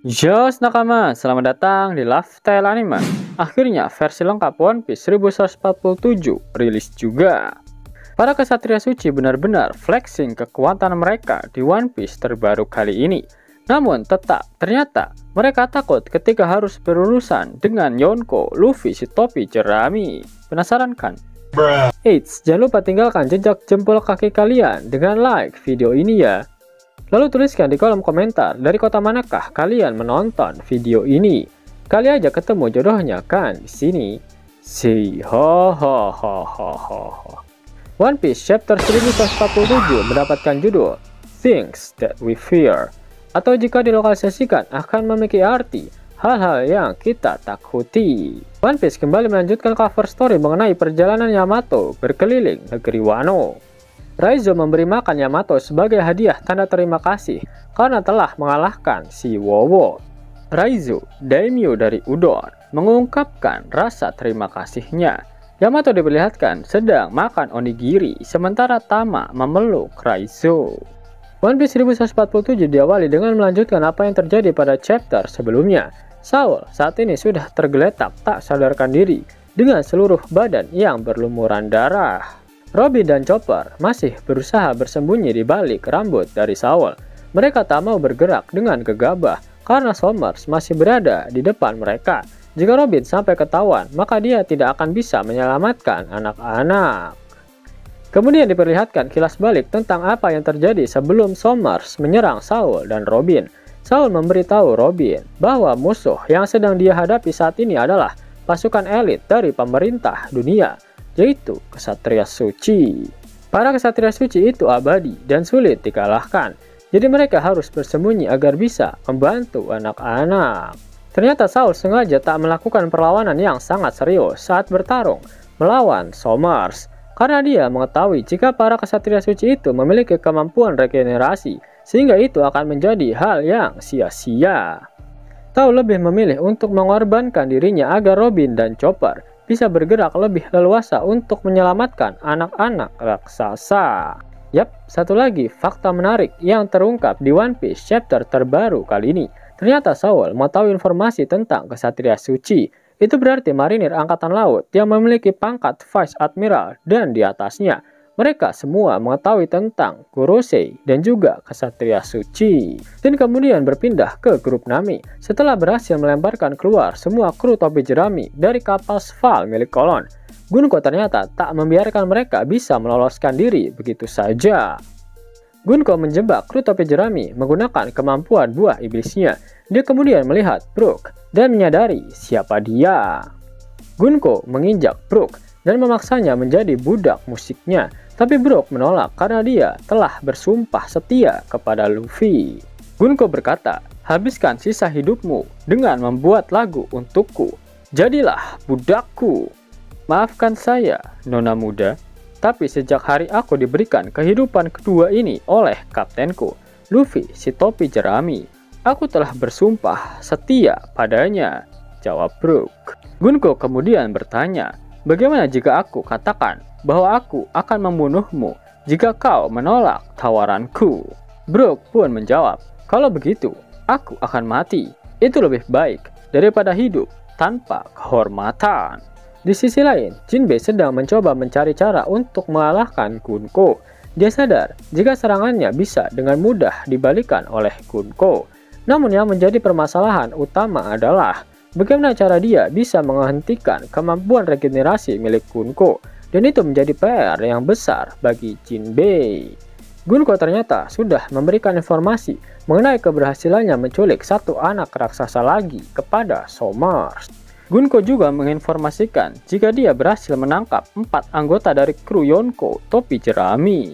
Yos nakama, selamat datang di Lifestyle Anime. Akhirnya versi lengkap One Piece 1147 rilis juga. Para kesatria suci benar-benar flexing kekuatan mereka di One Piece terbaru kali ini. Namun tetap, ternyata mereka takut ketika harus berurusan dengan Yonko, Luffy, si topi jerami. Penasaran kan? Eits, jangan lupa tinggalkan jejak jempol kaki kalian dengan like video ini ya. Lalu tuliskan di kolom komentar dari kota manakah kalian menonton video ini. Kali aja ketemu jodohnya kan di sini. Si ho ho ho ho ho ho. One Piece chapter 1147 mendapatkan judul Things That We Fear, atau jika dilokalisasikan akan memiliki arti hal-hal yang kita takuti. One Piece kembali melanjutkan cover story mengenai perjalanan Yamato berkeliling negeri Wano. Raizo memberi makan Yamato sebagai hadiah tanda terima kasih karena telah mengalahkan si Wowo. Raizo, daimyo dari Udon, mengungkapkan rasa terima kasihnya. Yamato diperlihatkan sedang makan onigiri sementara Tama memeluk Raizo. One Piece 1147 diawali dengan melanjutkan apa yang terjadi pada chapter sebelumnya. Saul saat ini sudah tergeletak tak sadarkan diri dengan seluruh badan yang berlumuran darah. Robin dan Chopper masih berusaha bersembunyi di balik rambut dari Saul. Mereka tak mau bergerak dengan gegabah karena Somers masih berada di depan mereka. Jika Robin sampai ketahuan, maka dia tidak akan bisa menyelamatkan anak-anak. Kemudian diperlihatkan kilas balik tentang apa yang terjadi sebelum Somers menyerang Saul dan Robin. Saul memberitahu Robin bahwa musuh yang sedang dia hadapi saat ini adalah pasukan elit dari pemerintah dunia, yaitu kesatria suci. Para kesatria suci itu abadi dan sulit dikalahkan, jadi mereka harus bersembunyi agar bisa membantu anak-anak. Ternyata Saul sengaja tak melakukan perlawanan yang sangat serius saat bertarung melawan Somers, karena dia mengetahui jika para kesatria suci itu memiliki kemampuan regenerasi, sehingga itu akan menjadi hal yang sia-sia. Saul lebih memilih untuk mengorbankan dirinya agar Robin dan Chopper bisa bergerak lebih leluasa untuk menyelamatkan anak-anak raksasa. Yap, satu lagi fakta menarik yang terungkap di One Piece chapter terbaru kali ini. Ternyata Saul mengetahui informasi tentang kesatria suci. Itu berarti marinir angkatan laut yang memiliki pangkat Vice Admiral dan di atasnya mereka semua mengetahui tentang Kurosei dan juga kesatria suci. Dan kemudian berpindah ke grup Nami setelah berhasil melemparkan keluar semua kru topi jerami dari kapal Sval milik Kolon. Gunko ternyata tak membiarkan mereka bisa meloloskan diri begitu saja. Gunko menjebak kru topi jerami menggunakan kemampuan buah iblisnya. Dia kemudian melihat Brook dan menyadari siapa dia. Gunko menginjak Brook dan memaksanya menjadi budak musiknya. Tapi Brook menolak karena dia telah bersumpah setia kepada Luffy. Gunko berkata, habiskan sisa hidupmu dengan membuat lagu untukku. Jadilah budakku. Maafkan saya, nona muda. Tapi sejak hari aku diberikan kehidupan kedua ini oleh kaptenku, Luffy si topi jerami, aku telah bersumpah setia padanya, jawab Brook. Gunko kemudian bertanya, bagaimana jika aku katakan bahwa aku akan membunuhmu jika kau menolak tawaranku? Brook pun menjawab, kalau begitu aku akan mati. Itu lebih baik daripada hidup tanpa kehormatan. Di sisi lain, Jinbei sedang mencoba mencari cara untuk mengalahkan Gunko. Dia sadar jika serangannya bisa dengan mudah dibalikan oleh Gunko. Namun yang menjadi permasalahan utama adalah bagaimana cara dia bisa menghentikan kemampuan regenerasi milik Gunko. Dan itu menjadi PR yang besar bagi Jinbei. Gunko ternyata sudah memberikan informasi mengenai keberhasilannya menculik satu anak raksasa lagi kepada Somers. Gunko juga menginformasikan jika dia berhasil menangkap 4 anggota dari kru Yonko topi jerami.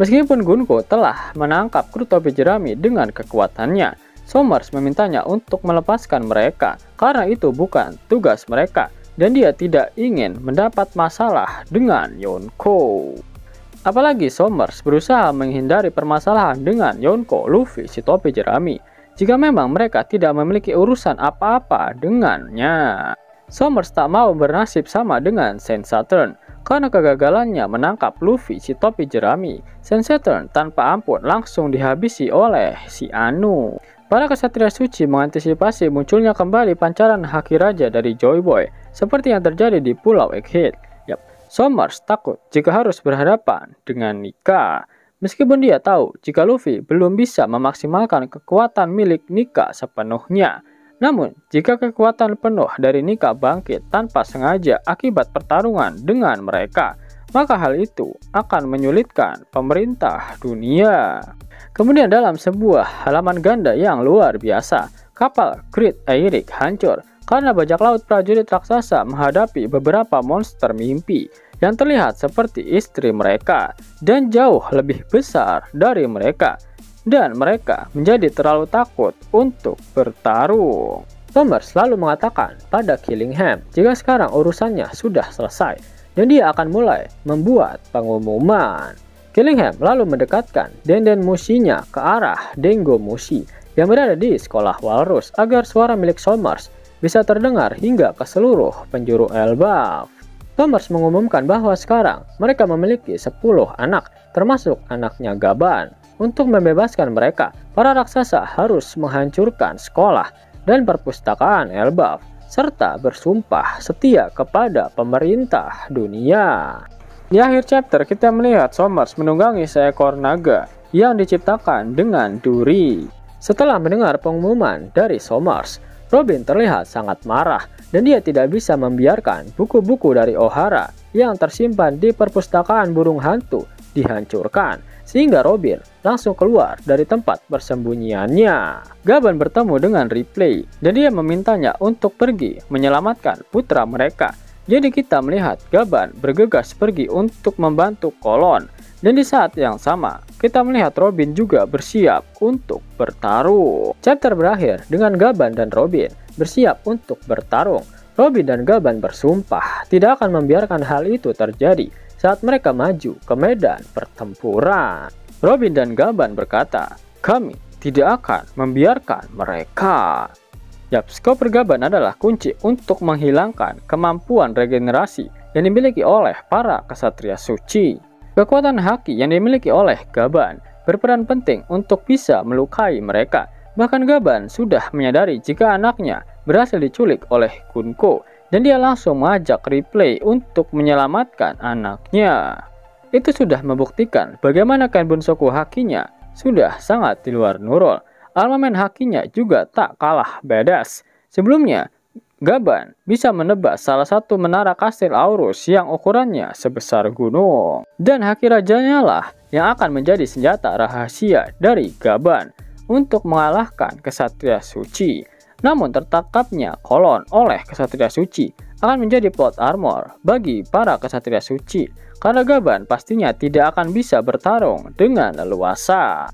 Meskipun Gunko telah menangkap kru topi jerami dengan kekuatannya, Somers memintanya untuk melepaskan mereka karena itu bukan tugas mereka. Dan dia tidak ingin mendapat masalah dengan Yonko. Apalagi Somers berusaha menghindari permasalahan dengan Yonko, Luffy, si topi jerami, jika memang mereka tidak memiliki urusan apa-apa dengannya. Somers tak mau bernasib sama dengan Saint Saturn, karena kegagalannya menangkap Luffy, si topi jerami. Saint Saturn tanpa ampun langsung dihabisi oleh si Anu. Para kesatria suci mengantisipasi munculnya kembali pancaran haki raja dari Joy Boy, seperti yang terjadi di Pulau Egghead. Somers takut jika harus berhadapan dengan Nika. Meskipun dia tahu jika Luffy belum bisa memaksimalkan kekuatan milik Nika sepenuhnya. Namun, jika kekuatan penuh dari Nika bangkit tanpa sengaja akibat pertarungan dengan mereka, maka hal itu akan menyulitkan pemerintah dunia. Kemudian dalam sebuah halaman ganda yang luar biasa, kapal Great Eyrick hancur karena bajak laut prajurit raksasa menghadapi beberapa monster mimpi yang terlihat seperti istri mereka dan jauh lebih besar dari mereka, dan mereka menjadi terlalu takut untuk bertarung. Somers selalu mengatakan pada Killingham jika sekarang urusannya sudah selesai dan dia akan mulai membuat pengumuman. Killingham lalu mendekatkan Denden Musinya ke arah Dengo Musi yang berada di sekolah Walrus agar suara milik Somers bisa terdengar hingga ke seluruh penjuru Elbaf. Somers mengumumkan bahwa sekarang mereka memiliki 10 anak, termasuk anaknya Gaban. Untuk membebaskan mereka, para raksasa harus menghancurkan sekolah dan perpustakaan Elbaf, serta bersumpah setia kepada pemerintah dunia. Di akhir chapter, kita melihat Somers menunggangi seekor naga yang diciptakan dengan duri. Setelah mendengar pengumuman dari Somers, Robin terlihat sangat marah dan dia tidak bisa membiarkan buku-buku dari O'Hara yang tersimpan di perpustakaan burung hantu dihancurkan, sehingga Robin langsung keluar dari tempat persembunyiannya. Gaban bertemu dengan Ripley dan dia memintanya untuk pergi menyelamatkan putra mereka. Jadi kita melihat Gaban bergegas pergi untuk membantu Kolon, dan di saat yang sama kita melihat Robin juga bersiap untuk bertarung. Chapter berakhir dengan Gaban dan Robin bersiap untuk bertarung. Robin dan Gaban bersumpah tidak akan membiarkan hal itu terjadi saat mereka maju ke medan pertempuran. Robin dan Gaban berkata, "Kami tidak akan membiarkan mereka." Skoper Gaban adalah kunci untuk menghilangkan kemampuan regenerasi yang dimiliki oleh para kesatria suci. Kekuatan haki yang dimiliki oleh Gaban berperan penting untuk bisa melukai mereka. Bahkan Gaban sudah menyadari jika anaknya berhasil diculik oleh Kunko, dan dia langsung mengajak Ripley untuk menyelamatkan anaknya. Itu sudah membuktikan bagaimana Ken Bunsoku hakinya sudah sangat di luar nurul. Armamen hakinya juga tak kalah badass. Sebelumnya, Gaban bisa menebas salah satu menara kastil Aurus yang ukurannya sebesar gunung. Dan haki rajanya lah yang akan menjadi senjata rahasia dari Gaban untuk mengalahkan kesatria suci. Namun tertangkapnya Kolon oleh kesatria suci akan menjadi plot armor bagi para kesatria suci, karena Gaban pastinya tidak akan bisa bertarung dengan leluasa.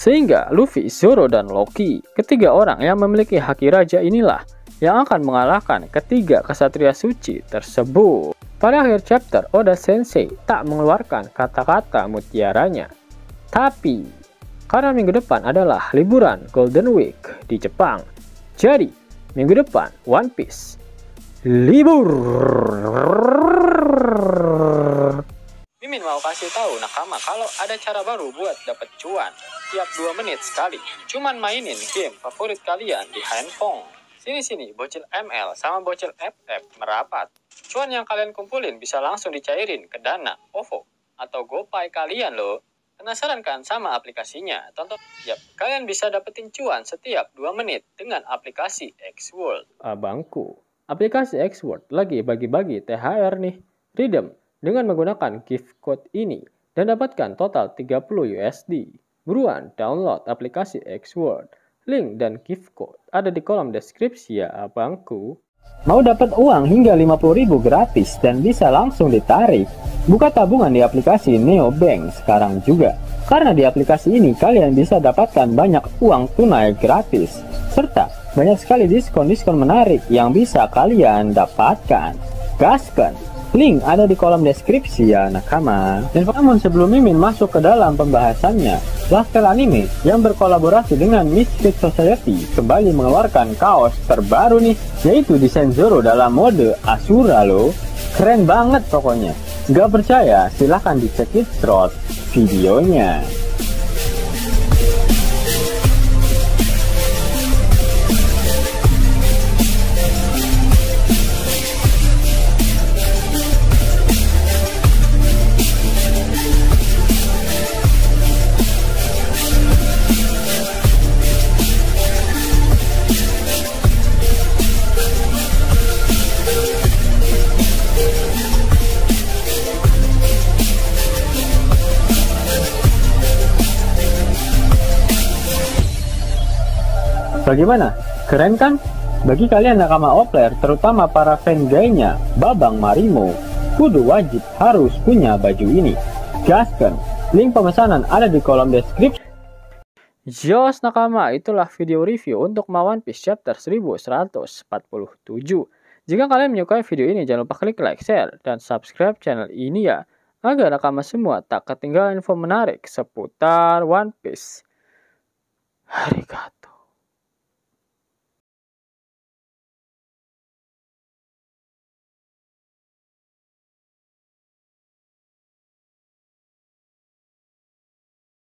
Sehingga Luffy, Zoro, dan Loki, ketiga orang yang memiliki haki raja inilah yang akan mengalahkan ketiga kesatria suci tersebut. Pada akhir chapter, Oda Sensei tak mengeluarkan kata-kata mutiaranya. Tapi, karena minggu depan adalah liburan Golden Week di Jepang, jadi minggu depan One Piece libur. Mimin mau kasih tahu nakama kalau ada cara baru buat dapet cuan tiap 2 menit sekali. Cuman mainin game favorit kalian di handphone. Sini-sini bocil ML sama bocil FF merapat. Cuan yang kalian kumpulin bisa langsung dicairin ke Dana, OVO, atau GoPay kalian loh. Penasaran kan sama aplikasinya? Tonton. Kalian bisa dapetin cuan setiap 2 menit dengan aplikasi X-World. Abangku, aplikasi X-World lagi bagi-bagi THR nih. Redeem dengan menggunakan gift code ini dan dapatkan total 30 USD. Buruan download aplikasi X-World. Link dan gift code ada di kolom deskripsi ya abangku. Mau dapat uang hingga 50.000 gratis dan bisa langsung ditarik? Buka tabungan di aplikasi Neobank sekarang juga. Karena di aplikasi ini kalian bisa dapatkan banyak uang tunai gratis. Serta banyak sekali diskon-diskon menarik yang bisa kalian dapatkan. Gaskan! Link ada di kolom deskripsi ya nakama. Dan namun sebelum Mimin masuk ke dalam pembahasannya, Lifestyle Anime yang berkolaborasi dengan Misfit Society kembali mengeluarkan kaos terbaru nih, yaitu desain Zoro dalam mode Asura loh. Keren banget pokoknya. Gak percaya? Silahkan dicek videonya. Bagaimana? Keren kan? Bagi kalian nakama Opler, terutama para fan gaynya Babang Marimo, kudu wajib harus punya baju ini. Gaskan, link pemesanan ada di kolom deskripsi. Yos nakama, itulah video review untuk One Piece chapter 1147. Jika kalian menyukai video ini, jangan lupa klik like, share, dan subscribe channel ini ya, agar nakama semua tak ketinggalan info menarik seputar One Piece. Arigato.